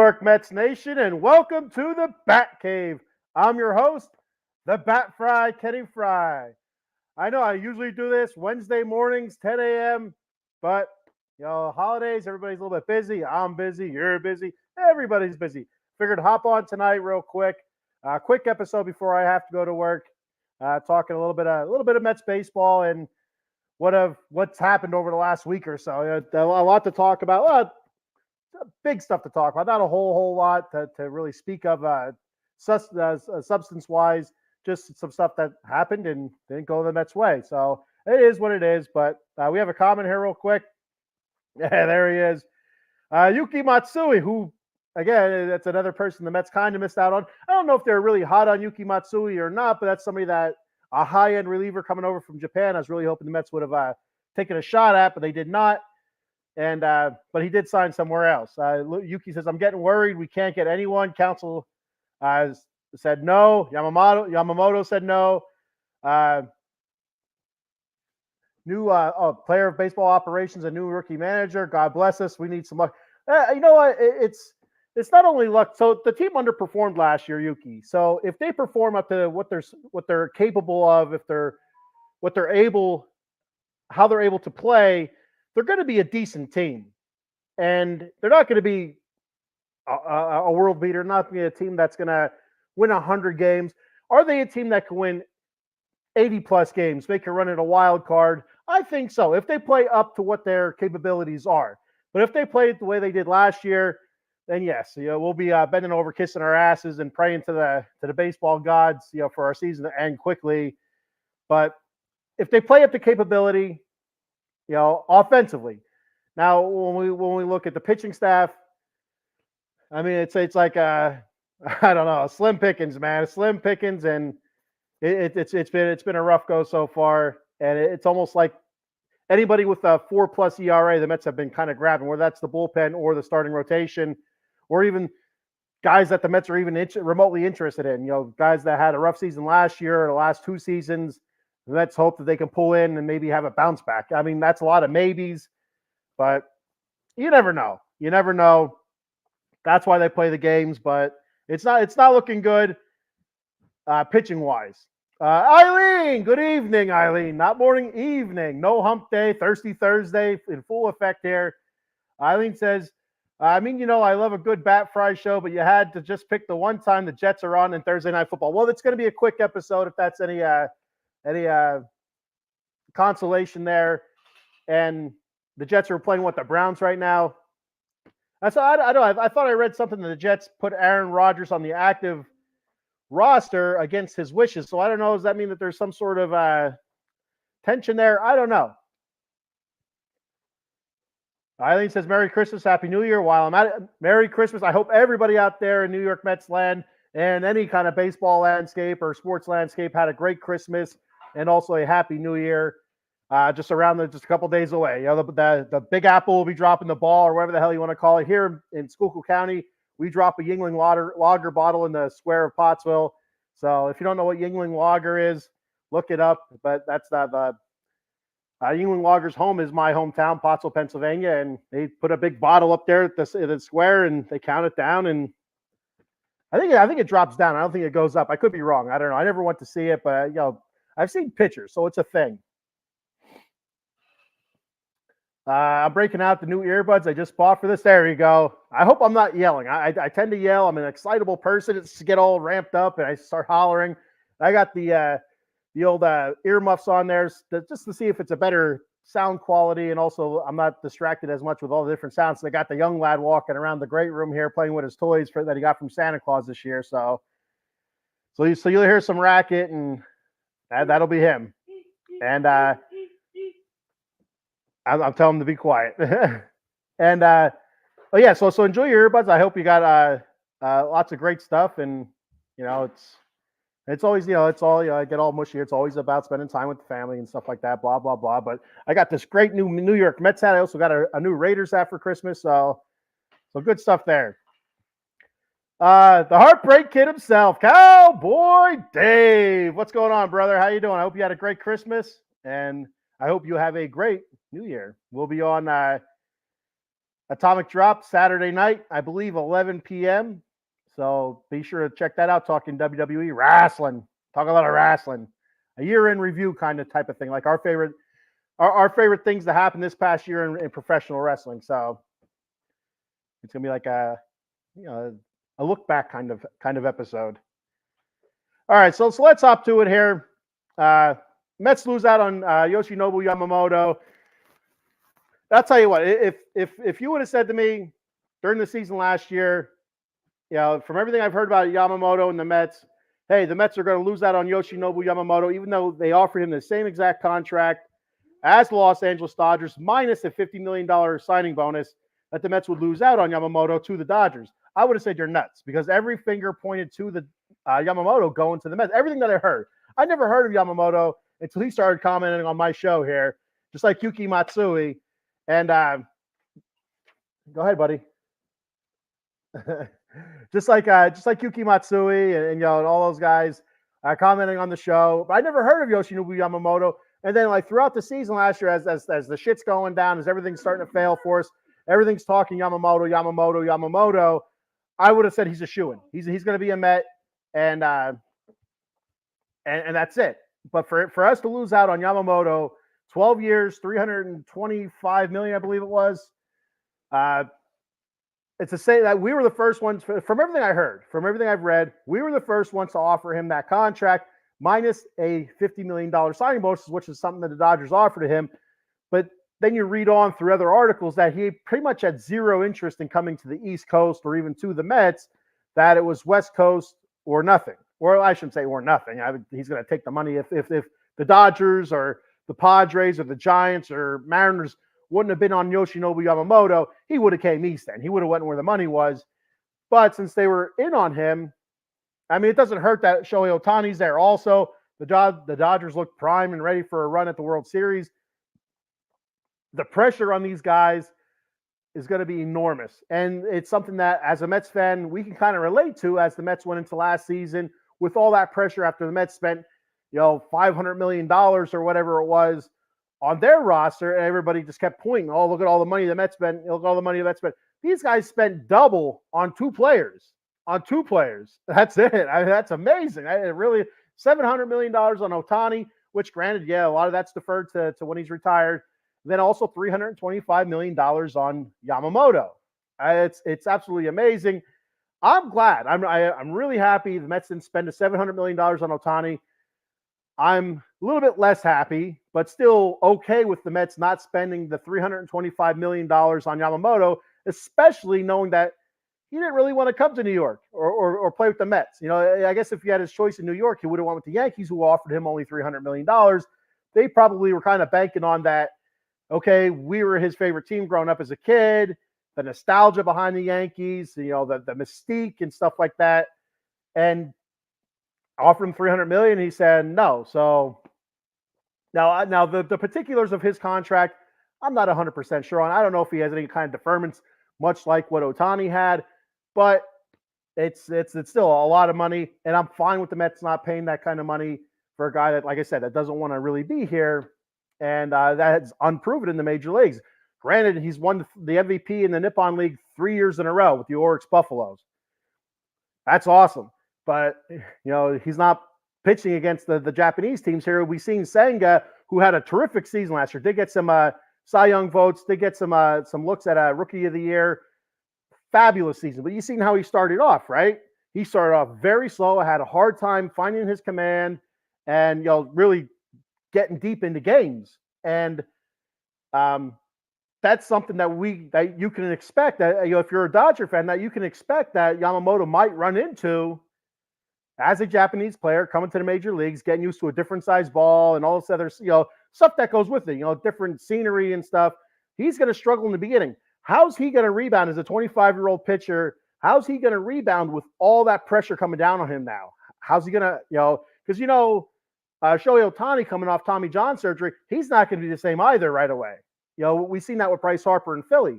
York Mets Nation, and welcome to the Bat Cave. I'm your host, the Bat Frie, Kenny Fry. I know I usually do this Wednesday mornings, 10 a.m., but, holidays, everybody's a little bit busy. I'm busy, you're busy, everybody's busy. Figured to hop on tonight real quick. Quick episode before I have to go to work. Talking a little bit of Mets baseball and what's happened over the last week or so. A lot to talk about. Well, big stuff to talk about. Not a whole lot to really speak of substance-wise. Just some stuff that happened and didn't go the Mets' way. So it is what it is. But we have a comment here real quick. Yeah, there he is. Yuki Matsui, who, again, that's another person the Mets kind of missed out on. I don't know if they're really hot on Yuki Matsui or not, but that's somebody that a high-end reliever coming over from Japan. I was really hoping the Mets would have taken a shot at, but they did not. And but he did sign somewhere else. Yuki says, "I'm getting worried. We can't get anyone." Council said no. Yamamoto said no. New player of baseball operations, a new rookie manager. God bless us. We need some luck. You know what? It's not only luck. So the team underperformed last year, Yuki. So if they perform up to what they're capable of, how they're able to play, they're going to be a decent team, and they're not going to be a world beater. Not be a team that's going to win 100 games. Are they a team that can win 80 plus games, make a run at a wild card? I think so, if they play up to what their capabilities are. But if they play it the way they did last year, then yes, we'll be bending over, kissing our asses, and praying to the baseball gods, for our season to end quickly. But if they play up to capability, offensively. Now, when we look at the pitching staff, I mean, it's like I don't know, slim pickings, man, slim pickings, and it's been a rough go so far, and it's almost like anybody with a 4+ ERA, the Mets have been kind of grabbing, whether that's the bullpen or the starting rotation, or even guys that the Mets are even remotely interested in. Guys that had a rough season last year or the last two seasons. Let's hope that they can pull in and maybe have a bounce back. I mean, that's a lot of maybes, but you never know. You never know. That's why they play the games, but it's not looking good pitching wise. Eileen, good evening, Eileen. Not morning, evening. No hump day, thirsty Thursday in full effect here. Eileen says, I love a good Bat Frie show, but you had to just pick the one time the Jets are on in Thursday Night Football. Well, it's going to be a quick episode if that's any consolation there. And the Jets are playing the Browns right now. I thought I read something that the Jets put Aaron Rodgers on the active roster against his wishes. So I don't know. Does that mean that there's some sort of tension there? I don't know. Eileen says, Merry Christmas, Happy New Year. While I'm at it, Merry Christmas. I hope everybody out there in New York Mets land and any kind of baseball landscape or sports landscape had a great Christmas and also a Happy New Year. Just a couple days away. The Big Apple will be dropping the ball, or whatever the hell you want to call it. Here in Schuylkill County, we drop a Yingling lager bottle in the square of Pottsville. So if you don't know what Yingling lager is, look it up. But that's the Yingling Lager's home is my hometown, Pottsville, Pennsylvania, and they put a big bottle up there at the square, and they count it down, and I think it drops down. I don't think it goes up. I could be wrong. I don't know. I never went to see it, but I've seen pictures, so it's a thing. I'm breaking out the new earbuds I just bought for this. There you go. I hope I'm not yelling. I tend to yell. I'm an excitable person. It's to get all ramped up, and I start hollering. I got the old earmuffs on there just to see if it's a better sound quality, and also I'm not distracted as much with all the different sounds. So I got the young lad walking around the great room here playing with his toys that he got from Santa Claus this year. So you'll hear some racket, and that'll be him. And I'll tell him to be quiet. And so enjoy your earbuds. I hope you got lots of great stuff, and it's always I get all mushy. It's always about spending time with the family and stuff like that. Blah blah blah. But I got this great New York Mets hat. I also got a new Raiders hat for Christmas. So good stuff there. The Heartbreak Kid himself, Cowboy Dave. What's going on, brother? How you doing? I hope you had a great Christmas, and I hope you have a great New Year. We'll be on Atomic Drop Saturday night, I believe 11 p.m. So be sure to check that out. Talking WWE wrestling, talk a lot of wrestling, a year in review kind of type of thing, like our favorite things that happened this past year in professional wrestling. So it's gonna be like a look back kind of episode. All right, so let's hop to it here. Mets lose out on Yoshinobu Yamamoto. I'll tell you what, if you would have said to me during the season last year, from everything I've heard about Yamamoto and the Mets, hey, the Mets are going to lose out on Yoshinobu Yamamoto, even though they offered him the same exact contract as the Los Angeles Dodgers, minus a $50 million signing bonus, that the Mets would lose out on Yamamoto to the Dodgers. I would have said you're nuts, because every finger pointed to the Yamamoto going to the Mets. Everything that I heard. I never heard of Yamamoto until he started commenting on my show here, just like Yuki Matsui. And go ahead, buddy. just like Yuki Matsui and all those guys commenting on the show. But I never heard of Yoshinobu Yamamoto. And then throughout the season last year, as the shit's going down, as everything's starting to fail for us, everything's talking Yamamoto. I would have said he's a shoo-in. He's going to be a Met, and that's it. But for us to lose out on Yamamoto, 12 years, $325 million, I believe it was. It's to say that we were the first ones, from everything I heard, from everything I've read, we were the first ones to offer him that contract, minus a $50 million signing bonus, which is something that the Dodgers offered to him. But then you read on through other articles that he pretty much had zero interest in coming to the East Coast or even to the Mets, that it was West Coast or nothing. Or I shouldn't say or nothing. He's going to take the money if the Dodgers or the Padres or the Giants or Mariners wouldn't have been on Yoshinobu Yamamoto, he would have came east then. He would have went where the money was. But since they were in on him, I mean, it doesn't hurt that Shohei Ohtani's there also. The Dodgers look primed and ready for a run at the World Series. The pressure on these guys is going to be enormous. And it's something that, as a Mets fan, we can kind of relate to as the Mets went into last season with all that pressure after the Mets spent, $500 million or whatever it was on their roster, and everybody just kept pointing, oh, look at all the money the Mets spent. Look at all the money the Mets spent. These guys spent double on two players. That's it. That's amazing. Really, $700 million on Ohtani, which granted, a lot of that's deferred to when he's retired. Then also $325 million on Yamamoto. It's absolutely amazing. I'm glad. I'm really happy the Mets didn't spend $700 million on Ohtani. I'm a little bit less happy, but still okay with the Mets not spending the $325 million on Yamamoto, especially knowing that he didn't really want to come to New York or play with the Mets. I guess if he had his choice in New York, he would have went with the Yankees, who offered him only $300 million. They probably were kind of banking on that. Okay, we were his favorite team growing up as a kid, the nostalgia behind the Yankees, the mystique and stuff like that. And offered him $300 million. He said no. So now the particulars of his contract, I'm not 100% sure on. I don't know if he has any kind of deferments, much like what Ohtani had, but it's still a lot of money, and I'm fine with the Mets not paying that kind of money for a guy that, like I said, that doesn't want to really be here, and that's unproven in the major leagues. Granted, he's won the MVP in the Nippon League 3 years in a row with the Oryx Buffaloes. That's awesome. But, he's not pitching against the Japanese teams here. We've seen Senga, who had a terrific season last year, did get some Cy Young votes, did get some looks at a Rookie of the Year. Fabulous season. But you've seen how he started off, right? He started off very slow, had a hard time finding his command and, really getting deep into games. And that's something that you can expect, that if you're a Dodger fan, that you can expect that Yamamoto might run into as a Japanese player coming to the major leagues, getting used to a different size ball and all this other, stuff that goes with it, different scenery and stuff. He's going to struggle in the beginning. How's he going to rebound as a 25-year-old pitcher? How's he going to rebound with all that pressure coming down on him now? How's he going to, because, Shohei Ohtani coming off Tommy John surgery, he's not going to be the same either right away. We've seen that with Bryce Harper in Philly.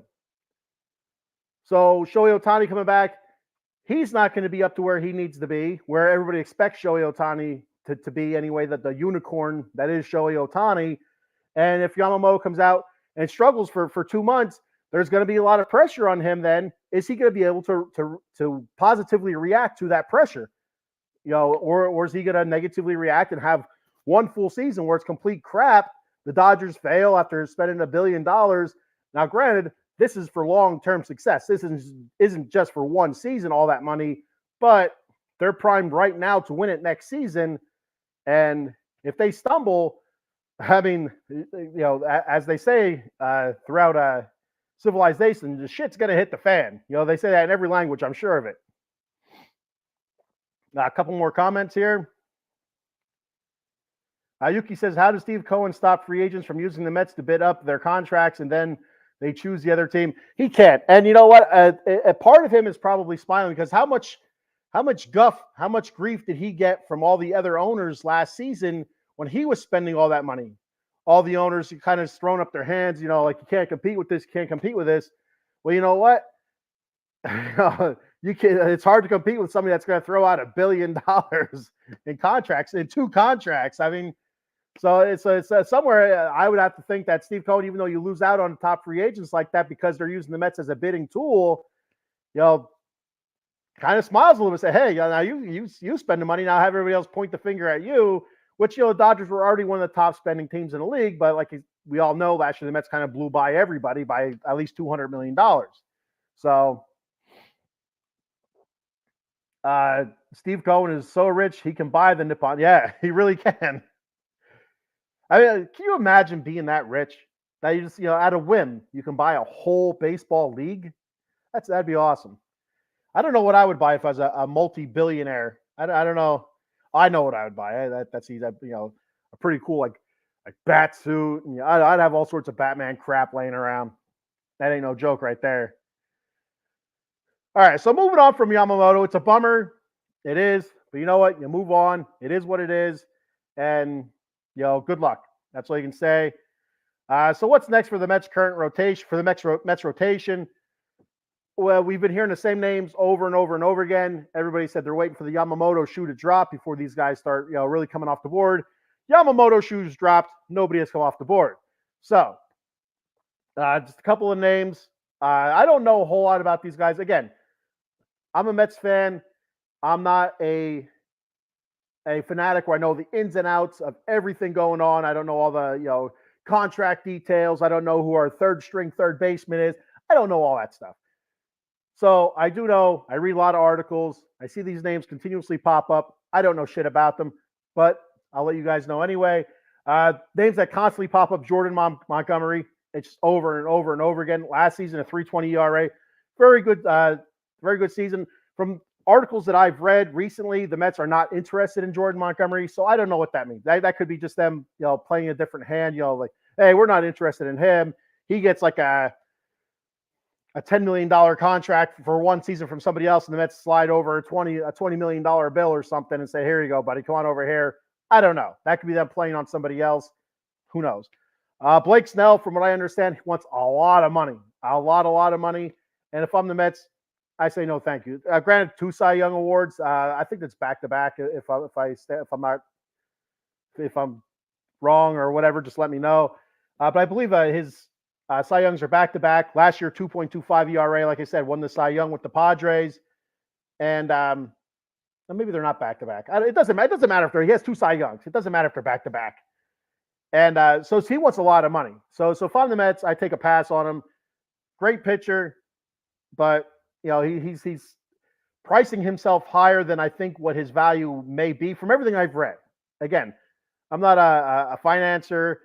So Shohei Ohtani coming back, he's not going to be up to where he needs to be, where everybody expects Shohei Ohtani to be anyway, that the unicorn that is Shohei Ohtani. And if Yamamoto comes out and struggles for 2 months, there's going to be a lot of pressure on him. Then is he going to be able to positively react to that pressure? Or is he going to negatively react and have one full season where it's complete crap? The Dodgers fail after spending $1 billion. Now, granted, this is for long-term success. This isn't just for one season, all that money, but they're primed right now to win it next season. And if they stumble, I mean, as they say throughout civilization, the shit's going to hit the fan. They say that in every language, I'm sure of it. A couple more comments here. Yuki says, how does Steve Cohen stop free agents from using the Mets to bid up their contracts and then they choose the other team? He can't. And you know what? A part of him is probably smiling because how much grief did he get from all the other owners last season when he was spending all that money? All the owners kind of thrown up their hands, like you can't compete with this, you can't compete with this. Well, you know what? It's hard to compete with somebody that's going to throw out $1 billion in contracts, in 2 contracts. I mean, so it's somewhere I would have to think that Steve Cohen, even though you lose out on top free agents like that because they're using the Mets as a bidding tool, kind of smiles a little bit, say, hey, now you spend the money, now have everybody else point the finger at you, which, the Dodgers were already one of the top spending teams in the league, but like we all know, last year the Mets kind of blew by everybody by at least $200 million. So Steve Cohen is so rich, he can buy the Nippon. Yeah, he really can. I mean, can you imagine being that rich that you just, at a whim, you can buy a whole baseball league? That'd be awesome. I don't know what I would buy if I was a multi-billionaire. I don't know. I know what I would buy. That's easy. A pretty cool like bat suit. And I'd have all sorts of Batman crap laying around. That ain't no joke right there. All right, so moving on from Yamamoto, it's a bummer. It is, but you know what? You move on. It is what it is, and good luck. That's all you can say. So what's next for the Mets' current rotation? For the Mets rotation, well, we've been hearing the same names over and over and over again. Everybody said they're waiting for the Yamamoto shoe to drop before these guys start, really coming off the board. Yamamoto shoes dropped. Nobody has come off the board. So, just a couple of names. I don't know a whole lot about these guys. Again, I'm a Mets fan. I'm not a fanatic where I know the ins and outs of everything going on. I don't know all the, contract details. I don't know who our third string third baseman is. I don't know all that stuff. So I do know, I read a lot of articles. I see these names continuously pop up. I don't know shit about them, but I'll let you guys know anyway. Names that constantly pop up, Jordan Montgomery. It's just over and over and over again. Last season, a 3.20 ERA. Very good season. From articles that I've read recently, the Mets are not interested in Jordan Montgomery, so I don't know what that means. That could be just them, playing a different hand. Like, hey, we're not interested in him. He gets like a $10 million contract for one season from somebody else, and the Mets slide over a $20 million bill or something and say, here you go, buddy, come on over here. I don't know. That could be them playing on somebody else. Who knows? Blake Snell, from what I understand, wants a lot of money. A lot of money. And if I'm the Mets, I say no, thank you. Granted, 2 Cy Young awards. I think that's back to back. If I'm wrong or whatever, just let me know. But I believe his Cy Youngs are back to back. Last year, 2.25 ERA. Like I said, won the Cy Young with the Padres, and maybe they're not back to back. It doesn't matter if he has 2 Cy Youngs. It doesn't matter if they're back to back. And so he wants a lot of money. So if I'm the Mets, I take a pass on him. Great pitcher, but he's pricing himself higher than I think what his value may be from everything I've read. Again, I'm not a financier,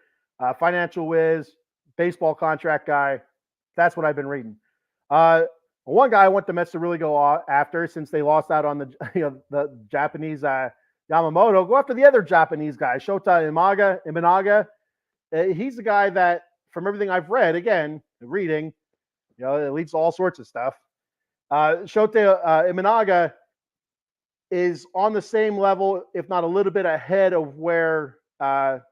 financial whiz, baseball contract guy. That's what I've been reading. One guy I want the Mets to really go after, since they lost out on the Japanese Yamamoto, go after the other Japanese guy, Shota Imanaga. He's the guy that, from everything I've read, again, reading, it leads to all sorts of stuff. Shota Imanaga is on the same level, if not a little bit ahead of where Kodai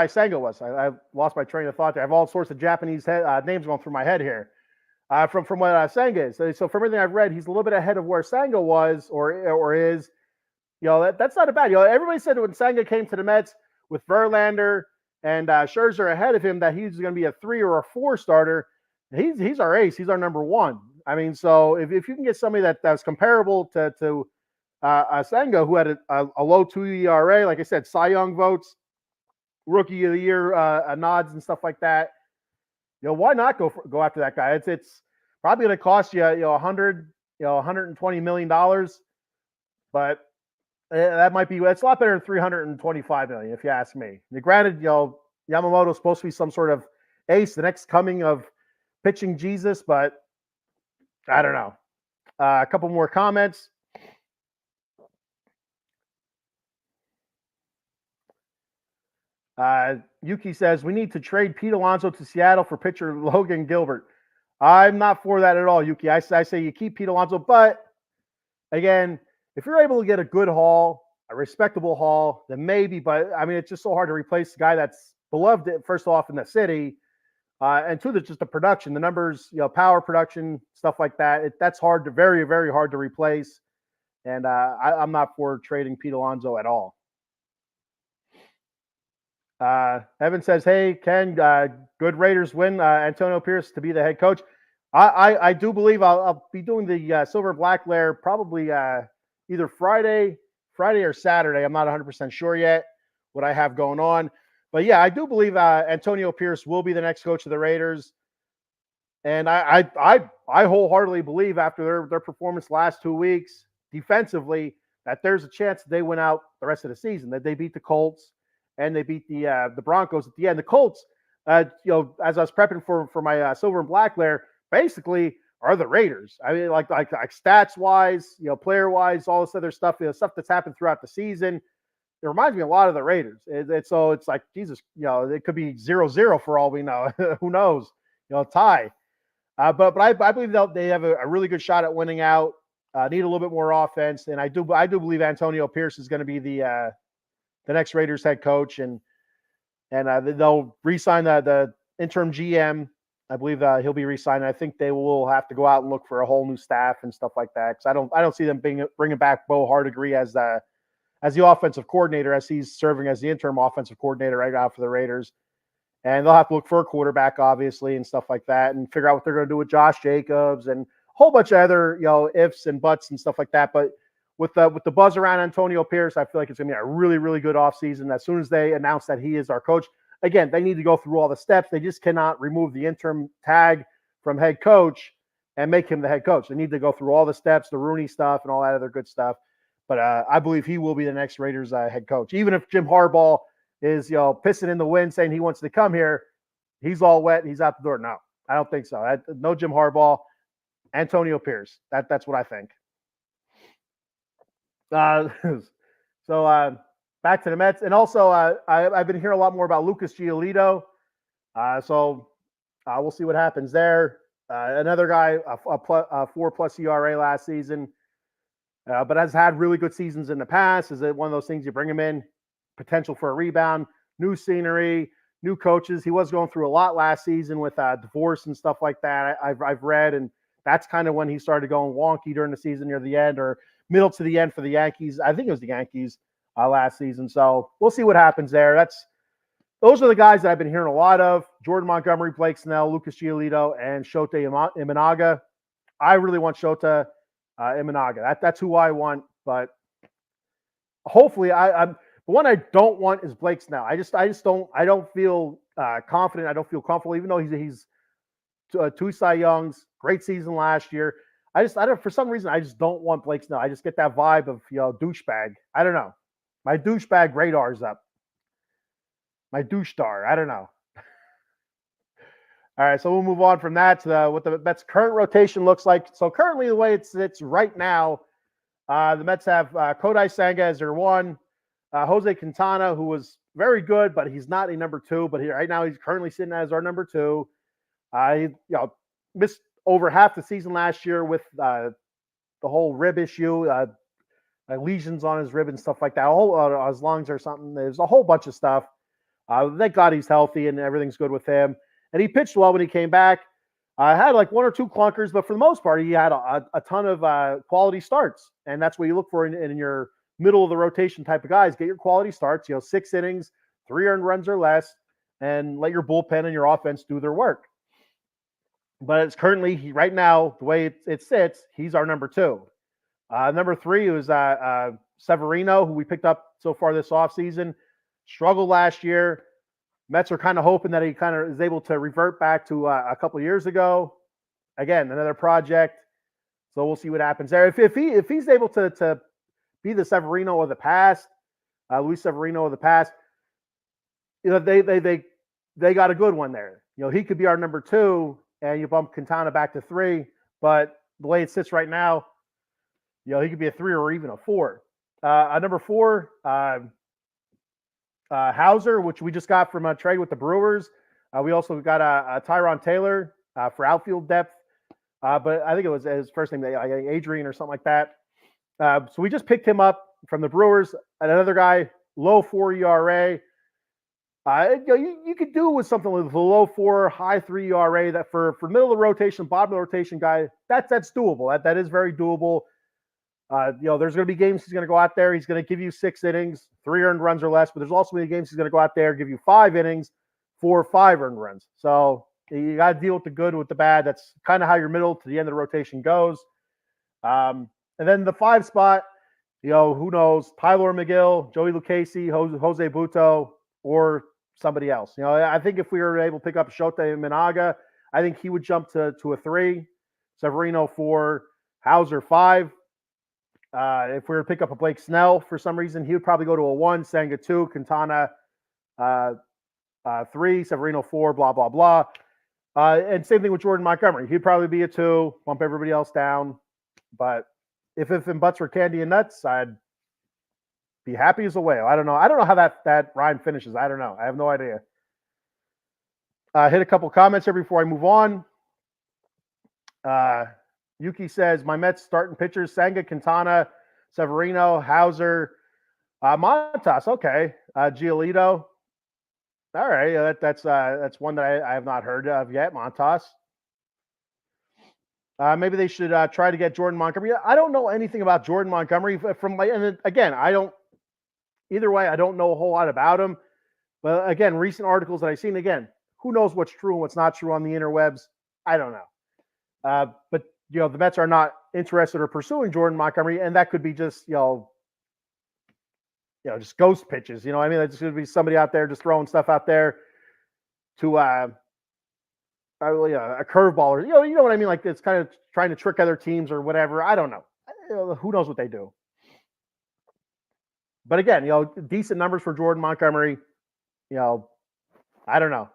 Senga was. I lost my train of thought there. I have all sorts of Japanese names going through my head here. From what Senga is. So from everything I've read, he's a little bit ahead of where Senga was or is. That's not a bad. Everybody said when Senga came to the Mets, with Verlander and Scherzer ahead of him that he's going to be a 3 or a 4 starter. He's our ace. He's our number one. I mean, so if you can get somebody that's comparable to Senga, who had a low 2 ERA, like I said, Cy Young votes, Rookie of the Year nods and stuff like that. Why not go after that guy? It's probably going to cost you, $120 million, but that might be, it's a lot better than $325 million, if you ask me. Granted, Yamamoto's supposed to be some sort of ace, the next coming of pitching Jesus, but I don't know. A couple more comments. Yuki says, we need to trade Pete Alonso to Seattle for pitcher Logan Gilbert. I'm not for that at all, Yuki. I say you keep Pete Alonso, but again, if you're able to get a good haul, a respectable haul, then maybe, but I mean, it's just so hard to replace a guy that's beloved, first off, in the city, and two, that's just the production, the numbers, power production, stuff like that. That's hard to, very, very hard to replace. And I'm not for trading Pete Alonso at all. Evan says, hey, Ken, good Raiders win Antonio Pierce to be the head coach. I do believe I'll be doing the Silver and Black Lair probably either Friday or Saturday. I'm not 100% sure yet what I have going on. But yeah, I do believe Antonio Pierce will be the next coach of the Raiders. And I wholeheartedly believe after their performance last 2 weeks defensively that there's a chance that they win out the rest of the season, that they beat the Colts and they beat the Broncos at the end. The Colts, as I was prepping for my Silver and Black Lair, basically are the Raiders. I mean, like stats wise, player wise, all this other stuff, stuff that's happened throughout the season. It reminds me a lot of the Raiders. So it's like, Jesus, it could be 0-0 for all we know. Who knows? Tie. But I believe they have a really good shot at winning out. Need a little bit more offense, and I do believe Antonio Pierce is going to be the next Raiders head coach, and they'll re-sign the interim GM. I believe he'll be re-signed. I think they will have to go out and look for a whole new staff and stuff like that, because I don't see them bringing back Bo Hardigree as the offensive coordinator, as he's serving as the interim offensive coordinator right now for the Raiders. And they'll have to look for a quarterback, obviously, and stuff like that, and figure out what they're going to do with Josh Jacobs and a whole bunch of other ifs and buts and stuff like that. But with the buzz around Antonio Pierce, I feel like it's going to be a really, really good offseason. As soon as they announce that he is our coach, again, they need to go through all the steps. They just cannot remove the interim tag from head coach and make him the head coach. They need to go through all the steps, the Rooney stuff, and all that other good stuff. But I believe he will be the next Raiders head coach. Even if Jim Harbaugh is pissing in the wind saying he wants to come here, he's all wet, he's out the door. No, I don't think so. No Jim Harbaugh, Antonio Pierce. That's what I think. So back to the Mets, and also I've been hearing a lot more about Lucas Giolito. So we'll see what happens there. Another guy, a 4+ ERA last season. But has had really good seasons in the past. Is it one of those things you bring him in, potential for a rebound, new scenery, new coaches? He was going through a lot last season with divorce and stuff like that. I've read, and that's kind of when he started going wonky during the season near the end or middle to the end for the Yankees. I think it was the Yankees last season. So we'll see what happens there. Those are the guys that I've been hearing a lot of: Jordan Montgomery, Blake Snell, Lucas Giolito, and Shota Imanaga. I really want Shota Imanaga. That's who I want, but hopefully the one I don't want is Blake Snell. I don't feel confident. I don't feel comfortable, even though he's 2 Cy Youngs, great season last year. I don't, for some reason, I just don't want Blake Snell. I just get that vibe of douchebag. I don't know. My douchebag radar's up. My douche star. I don't know. All right, so we'll move on from that to what the Mets' current rotation looks like. So currently, the way it's right now, the Mets have Kodai Senga as their 1, Jose Quintana, who was very good, but he's not a number 2. But right now, he's currently sitting as our number 2. He missed over half the season last year with the whole rib issue, lesions on his rib and stuff like that, his lungs or something. There's a whole bunch of stuff. Thank God he's healthy and everything's good with him. And he pitched well when he came back. Had like 1 or 2 clunkers, but for the most part, he had a ton of quality starts. And that's what you look for in your middle of the rotation type of guys. Get your quality starts, 6 innings, 3 earned runs or less, and let your bullpen and your offense do their work. But it's currently, right now, the way it sits, he's our number 2. Number 3 was Severino, who we picked up so far this offseason. Struggled last year. Mets are kind of hoping that he kind of is able to revert back to a couple of years ago. Again, another project. So we'll see what happens there. If he's able to be the Severino of the past, Luis Severino of the past, they got a good one there. He could be our number 2, and you bump Quintana back to 3. But the way it sits right now, he could be a 3 or even a 4. Number 4, Hauser, which we just got from a trade with the Brewers. We also got a Tyron Taylor for outfield depth. But I think it was his first name, Adrian or something like that. So we just picked him up from the Brewers. Another guy, low 4 ERA. You could do with something with a low 4, high 3 ERA. That for middle of the rotation, bottom of the rotation guy, that's doable. That is very doable. There's going to be games he's going to go out there. He's going to give you 6 innings, 3 earned runs or less. But there's also going to be games he's going to go out there, give you 5 innings, 4 or 5 earned runs. So you got to deal with the good with the bad. That's kind of how your middle to the end of the rotation goes. And then the 5 spot, who knows? Tylor Megill, Joey Lucchesi, Jose Buto, or somebody else. I think if we were able to pick up Shota Minaga, I think he would jump to a 3, Severino 4, Hauser 5. If we were to pick up a Blake Snell for some reason, he would probably go to a 1, Senga 2, Quintana 3, Severino 4, blah, blah, blah. And same thing with Jordan Montgomery. He'd probably be a 2, bump everybody else down. But if and buts were candy and nuts, I'd be happy as a whale. I don't know. I don't know how that rhyme finishes. I don't know. I have no idea. Hit a couple comments here before I move on. Yuki says, my Mets starting pitchers, Senga, Quintana, Severino, Hauser, Montas. Okay. Giolito. All right. That's one that I have not heard of yet, Montas. Maybe they should try to get Jordan Montgomery. I don't know anything about Jordan Montgomery and again, either way, I don't know a whole lot about him. But again, recent articles that I've seen, again, who knows what's true and what's not true on the interwebs? I don't know. But the Mets are not interested or pursuing Jordan Montgomery, and that could be just just ghost pitches. It's going to be somebody out there just throwing stuff out there to a curveball, or you know what I mean. Like it's kind of trying to trick other teams or whatever. I don't know. Who knows what they do? But again, decent numbers for Jordan Montgomery. I don't know.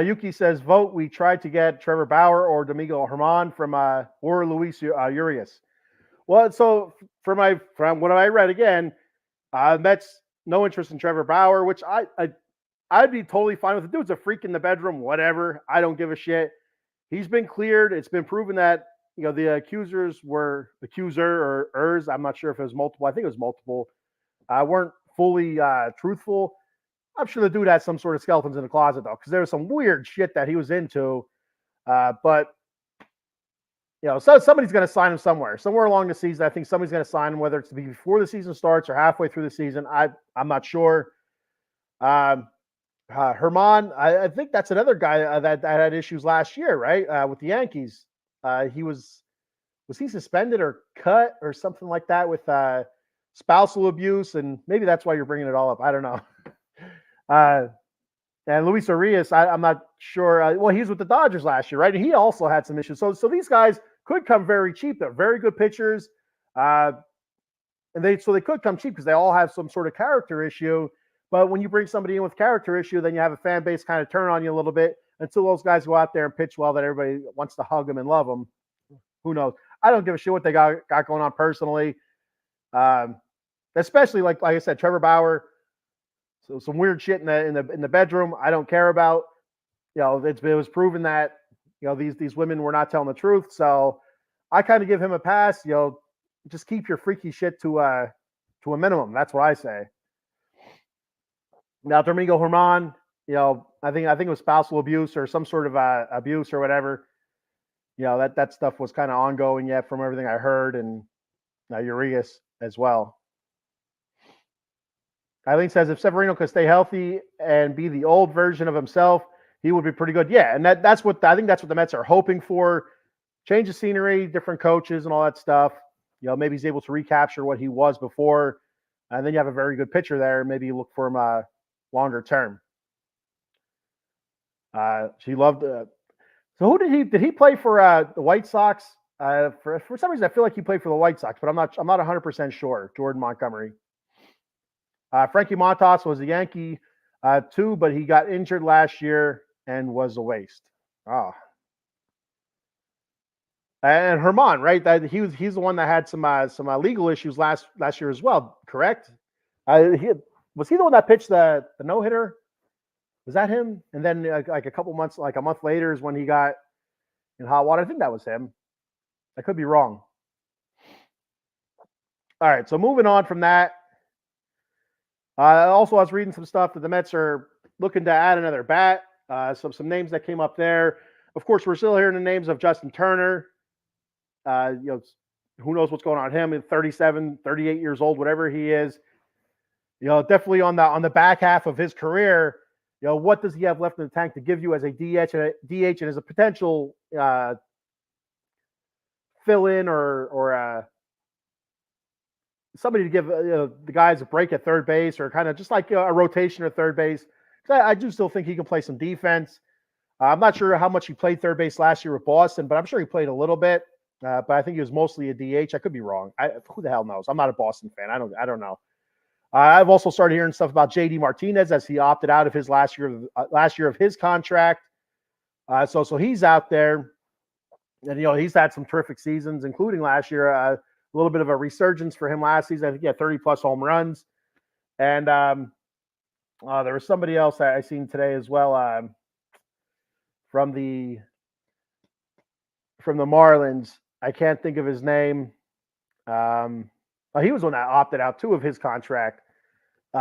Yuki says, vote. We tried to get Trevor Bauer or Domingo Herman from or Luis Urias. Well, so from what I read again, Mets no interest in Trevor Bauer, which I'd be totally fine with. The dude's a freak in the bedroom, whatever. I don't give a shit. He's been cleared. It's been proven that the accusers or ers. I'm not sure if it was multiple. I think it was multiple. Weren't fully truthful. I'm sure the dude had some sort of skeletons in the closet, though, because there was some weird shit that he was into. But so somebody's going to sign him somewhere along the season. I think somebody's going to sign him, whether it's before the season starts or halfway through the season. I'm not sure. Herman, I think that's another guy that had issues last year, right? With the Yankees. Was he suspended or cut or something like that with spousal abuse? And maybe that's why you're bringing it all up. I don't know. And Luis Urias, I'm not sure. Well, he was with the Dodgers last year, right? And he also had some issues. So these guys could come very cheap. They're very good pitchers. And they could come cheap because they all have some sort of character issue. But when you bring somebody in with character issue, then you have a fan base kind of turn on you a little bit until those guys go out there and pitch well that everybody wants to hug them and love them. Who knows? I don't give a shit what they got going on personally. Especially like I said, Trevor Bauer. So some weird shit in the bedroom I don't care about. It was proven that these women were not telling the truth. So I kind of give him a pass. Just keep your freaky shit to a minimum. That's what I say. Now Domingo Herman, I think it was spousal abuse or some sort of abuse or whatever. That stuff was kind of ongoing yet from everything I heard, and Urias as well. Eileen says if Severino could stay healthy and be the old version of himself, he would be pretty good. Yeah, and that's what I think that's what the Mets are hoping for. Change of scenery, different coaches, and all that stuff. Maybe he's able to recapture what he was before, and then you have a very good pitcher there. Maybe you look for him longer term. She loved. So who did he play for? The White Sox. For some reason, I feel like he played for the White Sox, but I'm not 100% sure. Jordan Montgomery. Frankie Montas was a Yankee too, but he got injured last year and was a waste. Oh. And Herman, right? He's the one that had some legal issues last year as well. Correct? Was he the one that pitched the no hitter? Was that him? And then like a couple months, like a month later, is when he got in hot water. I think that was him. I could be wrong. All right, so moving on from that. Also, I was reading some stuff that the Mets are looking to add another bat. Some names that came up there. Of course, we're still hearing the names of Justin Turner. Who knows what's going on with him? At 37, 38 years old, whatever he is. Definitely on the back half of his career. What does he have left in the tank to give you as a DH and as a potential fill-in or somebody to give the guys a break at third base or kind of just like a rotation at third base. I do still think he can play some defense. I'm not sure how much he played third base last year with Boston, but I'm sure he played a little bit. But I think he was mostly a DH. I could be wrong. Who the hell knows? I'm not a Boston fan. I don't know. I've also started hearing stuff about JD Martinez as he opted out of his last year of his contract. So he's out there, and he's had some terrific seasons, including last year. A little bit of a resurgence for him last season. I think he had 30+ home runs, and there was somebody else I seen today as well from the Marlins. I can't think of his name. He was one that opted out too of his contract. See,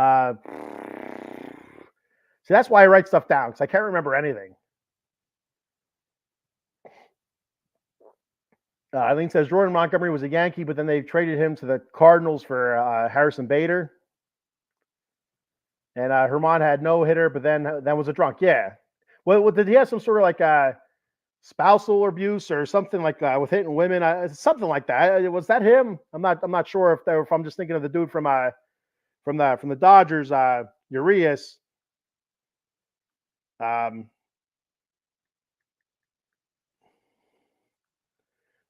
that's why I write stuff down because I can't remember anything. Eileen says Jordan Montgomery was a Yankee, but then they traded him to the Cardinals for Harrison Bader. And Herman had no hitter, but then that was a drunk. Yeah. Well, did he have some sort of like spousal abuse or something like that with hitting women? Something like that. Was that him? I'm not sure if I'm just thinking of the dude from the Dodgers, Urias.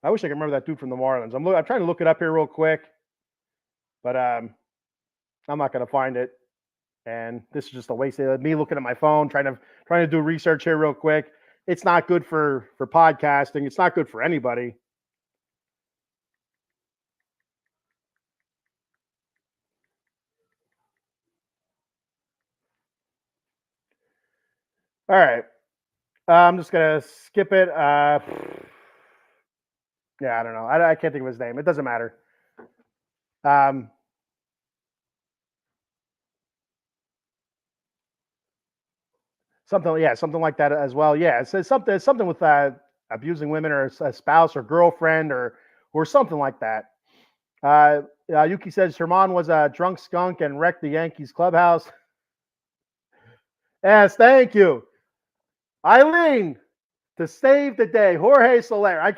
I wish I could remember that dude from the Marlins. I'm trying to look it up here real quick, but I'm not going to find it. And this is just a waste of me looking at my phone, trying to do research here real quick. It's not good for podcasting. It's not good for anybody. All right. I'm just going to skip it. Yeah, I don't know. I can't think of his name. It doesn't matter. Something like that as well. Yeah, it says something with abusing women or a spouse or girlfriend or something like that. Yuki says Herman was a drunk skunk and wrecked the Yankees clubhouse. Yes, thank you, Eileen, to save the day. Jorge Soler. I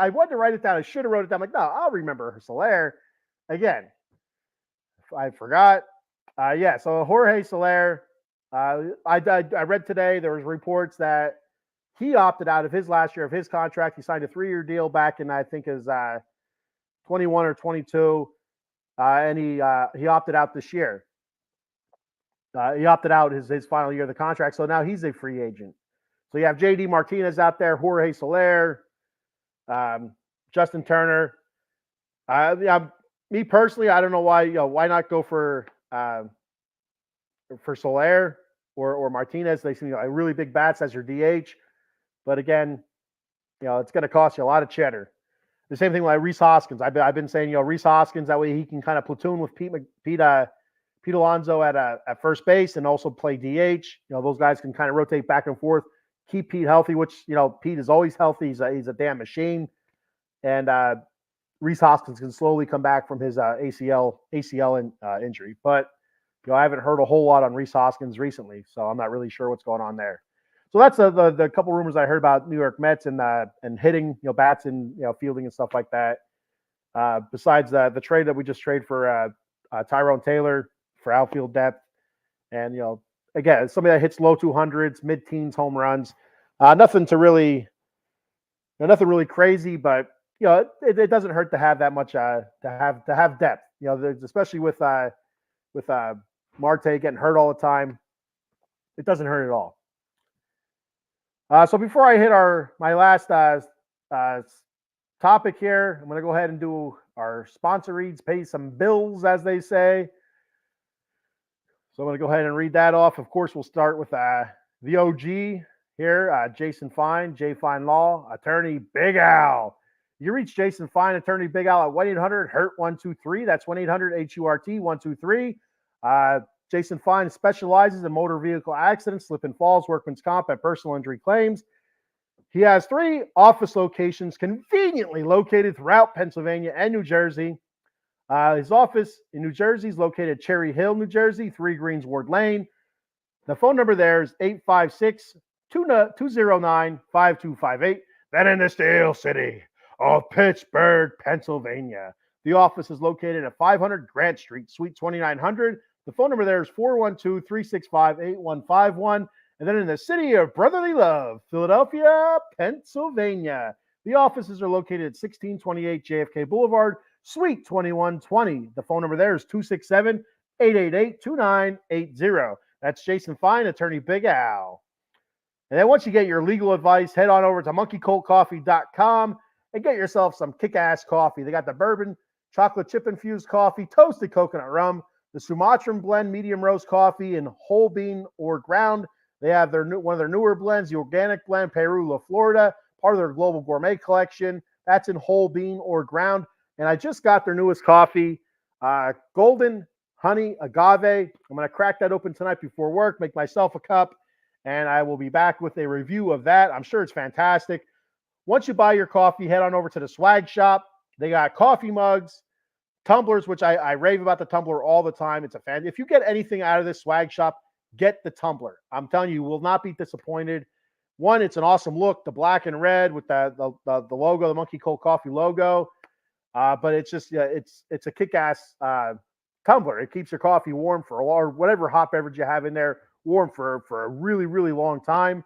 wanted to write it down. I should have wrote it down. Like, no, I'll remember Soler. Again, I forgot. Yeah, so Jorge Soler. I read today there was reports that he opted out of his last year of his contract. He signed a 3-year deal back in I think his 21 or 22, and he opted out this year. He opted out his final year of the contract, so now he's a free agent. So you have JD Martinez out there, Jorge Soler, Justin Turner. Me personally, I don't know why not go for Soler or Martinez. They seem like really big bats as your DH, but again, it's going to cost you a lot of cheddar. The same thing with Rhys Hoskins. I've been saying Rhys Hoskins, that way he can kind of platoon with Pete Alonso at first base and also play DH. Those guys can kind of rotate back and forth, keep Pete healthy, which Pete is always healthy. He's a damn machine, and Rhys Hoskins can slowly come back from his ACL injury. But I haven't heard a whole lot on Rhys Hoskins recently, so I'm not really sure what's going on there. So that's the couple rumors I heard about New York Mets and hitting, bats and fielding and stuff like that. Besides the trade that we just traded for Tyrone Taylor for outfield depth, and again, somebody that hits low 200s, mid-teens home runs. Nothing really crazy, but it doesn't hurt to have that much to have depth. Especially with Marte getting hurt all the time, it doesn't hurt at all. So before I hit my last topic here, I'm going to go ahead and do our sponsor reads, pay some bills, as they say. So I'm going to go ahead and read that off. Of course, we'll start with the OG here, Jason Fine, J Fine Law, Attorney Big Al. You reach Jason Fine, Attorney Big Al at 1-800-HURT-123. That's 1-800-HURT-123. Jason Fine specializes in motor vehicle accidents, slip and falls, workman's comp, and personal injury claims. He has 3 office locations conveniently located throughout Pennsylvania and New Jersey. His office in New Jersey is located at Cherry Hill, New Jersey, 3 Greensward Lane. The phone number there is 856-209-5258. Then in the Steel City of Pittsburgh, Pennsylvania. The office is located at 500 Grant Street, Suite 2900. The phone number there is 412-365-8151. And then in the city of brotherly love, Philadelphia, Pennsylvania. The offices are located at 1628 JFK Boulevard, Suite 2120. The phone number there is 267-888-2980. That's Jason Fine, Attorney Big Al. And then once you get your legal advice, head on over to monkeycoltcoffee.com and get yourself some kick-ass coffee. They got the bourbon, chocolate chip-infused coffee, toasted coconut rum, the Sumatran blend medium roast coffee in whole bean or ground. They have one of their newer blends, the organic blend, Perula, Florida, part of their global gourmet collection. That's in whole bean or ground. And I just got their newest coffee, Golden Honey Agave. I'm going to crack that open tonight before work, make myself a cup, and I will be back with a review of that. I'm sure it's fantastic. Once you buy your coffee, head on over to the swag shop. They got coffee mugs, tumblers, which I rave about the tumbler all the time. It's a fan. If you get anything out of this swag shop, get the tumbler. I'm telling you, you will not be disappointed. One, it's an awesome look, the black and red with the logo, the Monkey Cold Coffee logo. But it's just it's a kick-ass tumbler. It keeps your coffee warm or whatever hot beverage you have in there warm for a really, really long time.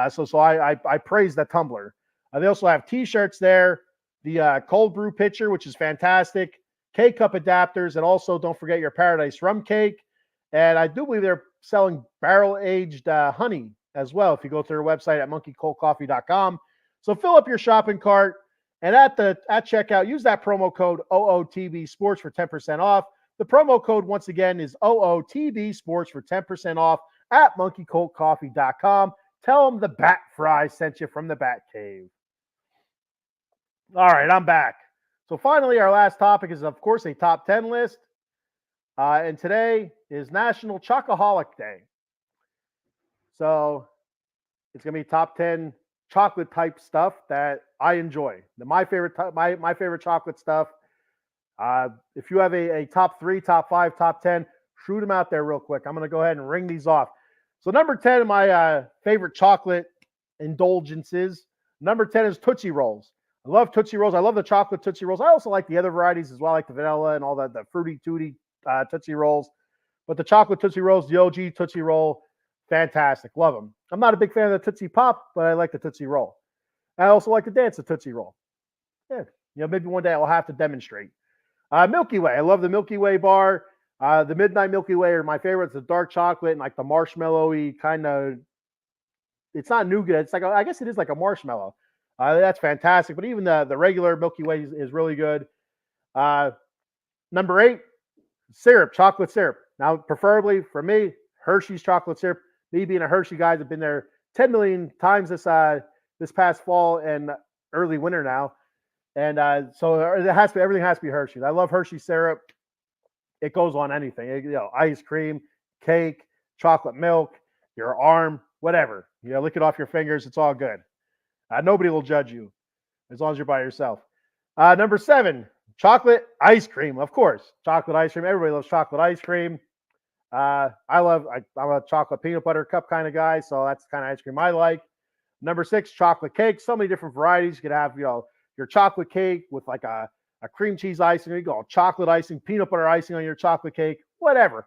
So I praise that tumbler. They also have T-shirts there, the cold brew pitcher, which is fantastic, K-cup adapters, and also don't forget your Paradise rum cake. And I do believe they're selling barrel-aged honey as well if you go to their website at monkeycoldcoffee.com. So fill up your shopping cart, and at checkout, use that promo code OOTB Sports for 10% off. The promo code, once again, is OOTB Sports for 10% off at monkeycoldcoffee.com. Tell them the Bat Frie sent you from the Bat Cave. All right, I'm back. So finally, our last topic is, of course, a top 10 list. And today is National Chocoholic Day. So it's going to be top 10 chocolate type stuff that I enjoy. My favorite chocolate stuff. If you have a top 3, top 5, top 10, shoot them out there real quick. I'm going to go ahead and ring these off. So number 10 of my favorite chocolate indulgences. Number 10 is Tootsie Rolls. I love Tootsie Rolls. I love the chocolate Tootsie Rolls. I also like the other varieties as well, like the vanilla and all the fruity tooty Tootsie Rolls. But the chocolate Tootsie Rolls, the OG Tootsie Roll, fantastic. Love them. I'm not a big fan of the Tootsie Pop, but I like the Tootsie Roll. I also like to dance the Tootsie Roll. Yeah, maybe one day I'll have to demonstrate. Milky Way. I love the Milky Way bar. The Midnight Milky Way are my favorites. The dark chocolate and like the marshmallowy kind of. It's not nougat. It's like I guess it is like a marshmallow. That's fantastic. But even the regular Milky Way is really good. Number 8, syrup, chocolate syrup. Now, preferably for me, Hershey's chocolate syrup. Me being a Hershey guy, I've been there 10 million times this past fall and early winter now. And so everything has to be Hershey's. I love Hershey syrup. It goes on anything. Ice cream, cake, chocolate milk, your arm, whatever. Lick it off your fingers. It's all good. Nobody will judge you as long as you're by yourself. Number 7, chocolate ice cream. Of course, chocolate ice cream. Everybody loves chocolate ice cream. I'm a chocolate peanut butter cup kind of guy, so that's the kind of ice cream I like. Number 6, chocolate cake. So many different varieties. You could have, your chocolate cake with like a cream cheese icing. You go chocolate icing, peanut butter icing on your chocolate cake, whatever.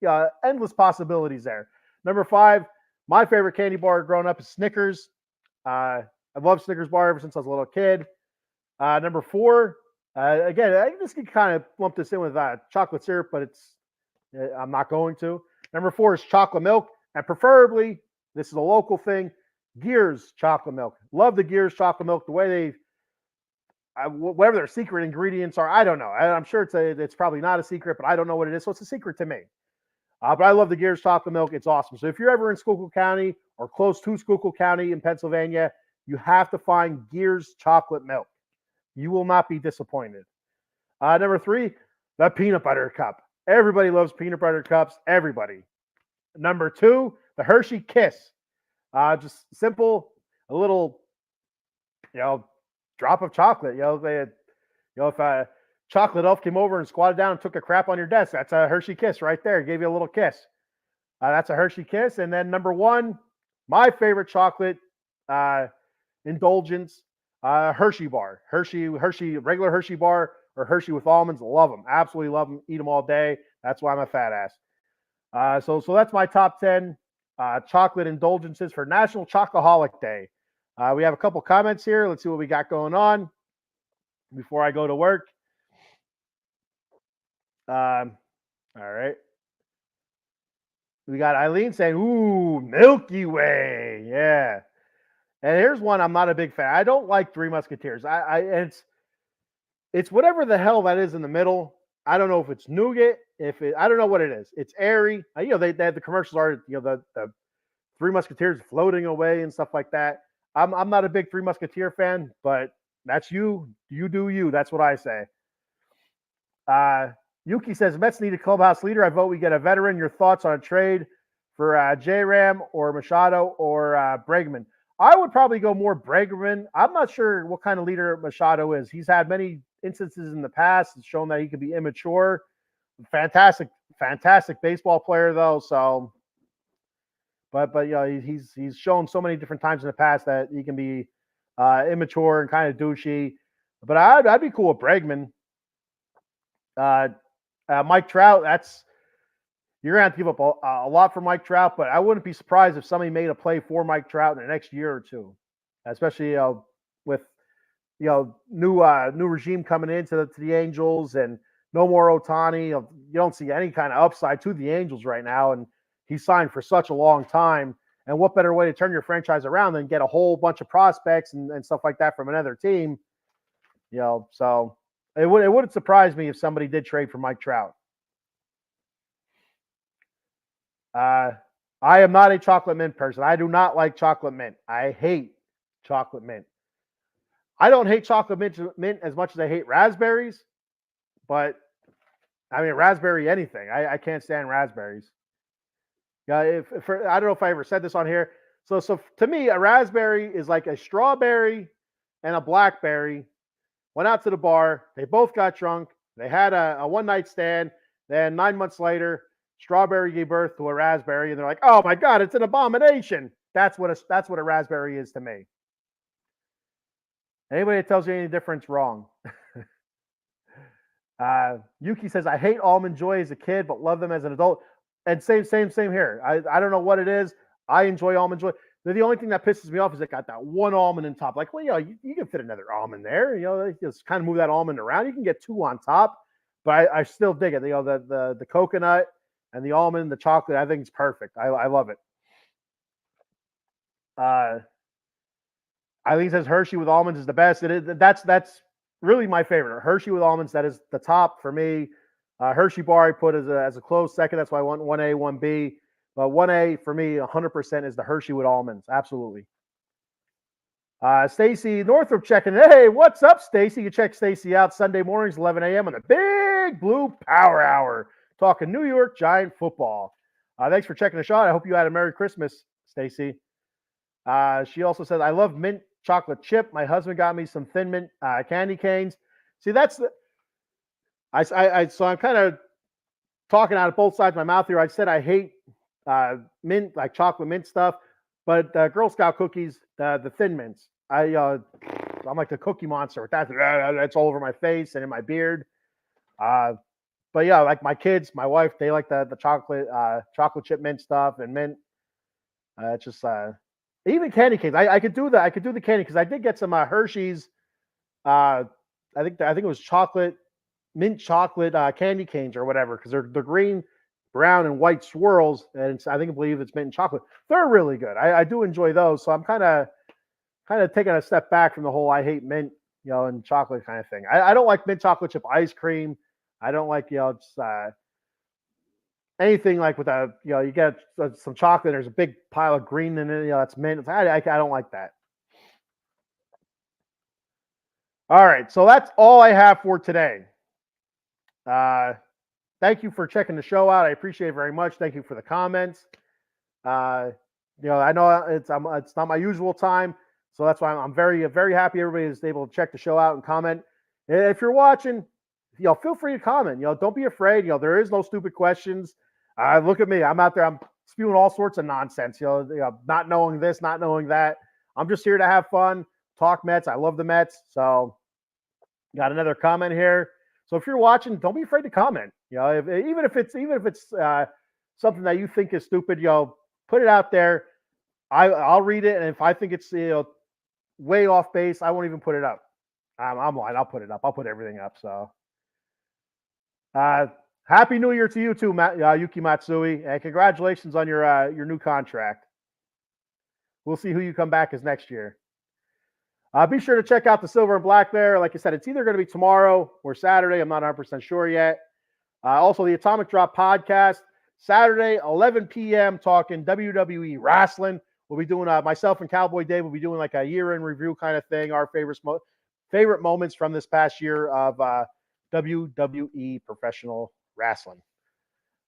Yeah, endless possibilities there. Number 5, my favorite candy bar growing up is Snickers. I've loved Snickers bar ever since I was a little kid. Number 4, again, I just can kind of lump this in with chocolate syrup, but I'm not going to. Number 4 is chocolate milk, and preferably, this is a local thing, Gears chocolate milk. Love the Gears chocolate milk. The way whatever their secret ingredients are, I don't know. I'm sure it's probably not a secret, but I don't know what it is, so it's a secret to me. But I love the Gears chocolate milk. It's awesome. So if you're ever in Schuylkill County or close to Schuylkill County in Pennsylvania, you have to find Gears chocolate milk. You will not be disappointed. Number 3, the peanut butter cup. Everybody loves peanut butter cups. Everybody. Number 2, the Hershey Kiss. Just simple, a little, drop of chocolate. If a chocolate elf came over and squatted down and took a crap on your desk, that's a Hershey Kiss right there. Gave you a little kiss. That's a Hershey Kiss. And then number 1, my favorite chocolate indulgence, Hershey bar. Hershey, regular Hershey bar or Hershey with almonds. Love them. Absolutely love them. Eat them all day. That's why I'm a fat ass. So that's my top 10 chocolate indulgences for National Chocoholic Day. We have a couple comments here. Let's see what we got going on before I go to work. All right. We got Eileen saying, "Ooh, Milky Way." Yeah. And here's one I'm not a big fan. I don't like Three Musketeers. It's whatever the hell that is in the middle. I don't know if it's nougat. I don't know what it is. It's airy. They had the commercials are the Three Musketeers floating away and stuff like that. I'm not a big Three Musketeer fan, but that's you. You do you. That's what I say. Yuki says Mets need a clubhouse leader. I vote we get a veteran. Your thoughts on a trade for J-Ram or Machado or Bregman? I would probably go more Bregman. I'm not sure what kind of leader Machado is. He's had many instances in the past. It's shown that he can be immature. Fantastic baseball player though. So, but he's shown so many different times in the past that he can be immature and kind of douchey. But I'd be cool with Bregman. Mike Trout, you're gonna have to give up a lot for Mike Trout, but I wouldn't be surprised if somebody made a play for Mike Trout in the next year or two, especially with new regime coming into the Angels and no more Ohtani. You don't see any kind of upside to the Angels right now, and he's signed for such a long time. And what better way to turn your franchise around than get a whole bunch of prospects and stuff like that from another team? So it wouldn't surprise me if somebody did trade for Mike Trout. I am not a chocolate mint person. I do not like chocolate mint. I hate chocolate mint. I don't hate chocolate mint as much as I hate raspberries, but I mean raspberry anything. I can't stand raspberries. Yeah, I don't know if I ever said this on here. So to me, a raspberry is like a strawberry and a blackberry. Went out to the bar. They both got drunk. They had a one-night stand. Then 9 months later, strawberry gave birth to a raspberry, and they're like, "Oh my God, it's an abomination." That's what a raspberry is to me. Anybody that tells you any difference, wrong. Yuki says, "I hate Almond Joy as a kid, but love them as an adult." And same here. I don't know what it is. I enjoy Almond Joy. The only thing that pisses me off is it got that one almond in top. Like, well, you can fit another almond there. Just kind of move that almond around. You can get 2 on top, but I still dig it. The coconut and the almond, the chocolate, I think it's perfect. I love it. Eileen says Hershey with almonds is the best. It is. That's really my favorite. Hershey with almonds, that is the top for me. Hershey bar I put as a close second. That's why I want 1A, 1B. But 1A for me, 100% is the Hershey with almonds. Absolutely. Stacy Northrup checking. Hey, what's up, Stacy? You check Stacy out Sunday mornings, 11 a.m. on the Big Blue Power Hour, talking New York Giant football. Thanks for checking the shot. I hope you had a Merry Christmas, Stacy. She also says, "I love mint chocolate chip. My husband got me some Thin Mint candy canes." See, that's the. So I'm kind of talking out of both sides of my mouth here. I said I hate mint, like chocolate mint stuff, but Girl Scout cookies, the thin mints. I'm like the cookie monster with that. That's all over my face and in my beard. But yeah, like my kids, my wife, they like the chocolate chip mint stuff and mint. It's just even candy canes. I could do that. I could do the candy because I did get some Hershey's. I think it was mint chocolate candy canes or whatever because they're green, brown, and white swirls, and I believe it's mint and chocolate. They're really good. I do enjoy those. So I'm kind of taking a step back from the whole I hate mint, and chocolate kind of thing. I don't like mint chocolate chip ice cream. I don't like, just anything like with you get some chocolate, there's a big pile of green in it, that's mint. I don't like that. All right, so that's all I have for today. Thank you for checking the show out. I appreciate it very much. Thank you for the comments. I know it's not my usual time, so that's why I'm very, very happy everybody is able to check the show out and comment. If you're watching, feel free to comment. Don't be afraid. There is no stupid questions. Look at me. I'm out there. I'm spewing all sorts of nonsense. Not knowing this, not knowing that. I'm just here to have fun, talk Mets. I love the Mets. So, got another comment here. So if you're watching, don't be afraid to comment. Even if it's something that you think is stupid, put it out there. I'll read it, and if I think it's way off base, I won't even put it up. I'm lying. I'll put it up. I'll put everything up. So. Happy New Year to you too, Yuki Matsui, and congratulations on your new contract. We'll see who you come back as next year. Be sure to check out the Silver and Black there. Like I said, it's either going to be tomorrow or Saturday. I'm not 100% sure yet. Also, the Atomic Drop podcast, Saturday, 11 p.m., talking WWE wrestling. We'll be doing, myself and Cowboy Dave will be doing like a year-in review kind of thing, our favorite moments from this past year of WWE professional wrestling.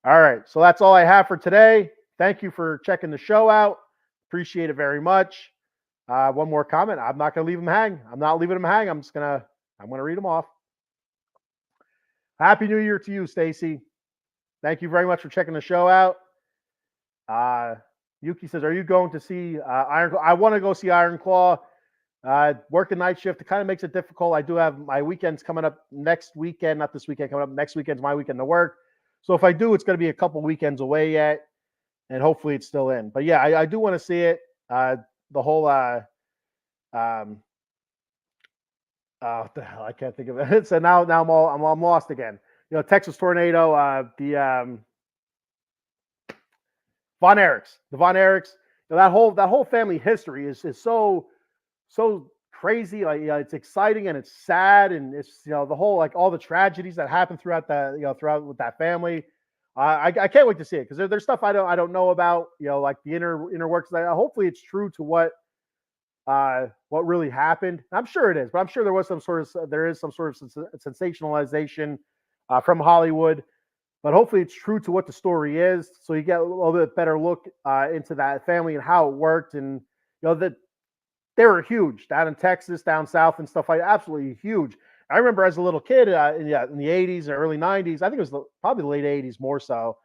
All right, so that's all I have for today. Thank you for checking the show out. Appreciate it very much. One more comment. I'm not going to leave them hang. I'm not leaving them hang. I'm going to read them off. Happy New Year to you, Stacy. Thank you very much for checking the show out. Yuki says, are you going to see Iron Claw? I want to go see Iron Claw. Working night shift, it kind of makes it difficult. I do have my weekends coming up next weekend, not this weekend coming up. Next weekend's my weekend to work. So if I do, it's going to be a couple weekends away yet, and hopefully it's still in. But yeah, I do want to see it. The whole what the hell, I can't think of it. So now I'm lost again. Texas Tornado, the Von Erichs, that whole family history is so crazy. Like, it's exciting and it's sad, and it's the whole, like, all the tragedies that happen throughout throughout with that family. I can't wait to see it because there's stuff I don't know about. Like the inner works. Hopefully it's true to what really happened. I'm sure it is, but I'm sure there is some sort of sensationalization from Hollywood. But hopefully it's true to what the story is, so you get a little bit better look into that family and how it worked, and that they were huge down in Texas, down south, and stuff like that. Absolutely huge. I remember as a little kid in the 80s or early 90s, I think it was probably the late 80s more so,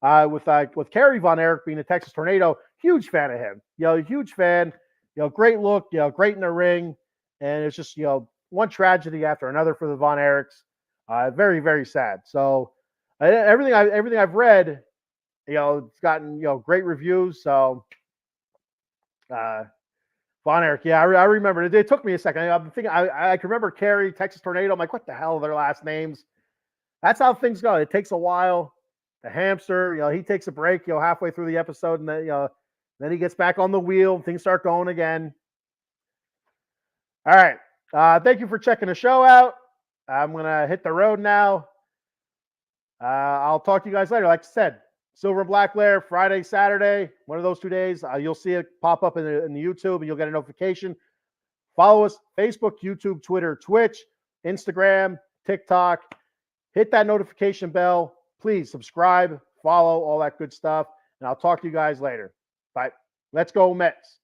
with Kerry Von Erich being a Texas Tornado, huge fan of him. Huge fan. Great look. Great in the ring, and it's just one tragedy after another for the Von Erichs. Very, very sad. So everything I've read, it's gotten great reviews. So Von Erich, yeah, I remember. It took me a second. I'm thinking I can remember Kerry, Texas Tornado. I'm like, what the hell are their last names? That's how things go. It takes a while. The hamster, he takes a break, halfway through the episode, and then he gets back on the wheel. Things start going again. All right. Thank you for checking the show out. I'm gonna hit the road now. I'll talk to you guys later. Like I said, Silver and Black Lair, Friday, Saturday, one of those 2 days. You'll see it pop up in the YouTube, and you'll get a notification. Follow us, Facebook, YouTube, Twitter, Twitch, Instagram, TikTok. Hit that notification bell. Please subscribe, follow, all that good stuff. And I'll talk to you guys later. Bye. Let's go Mets.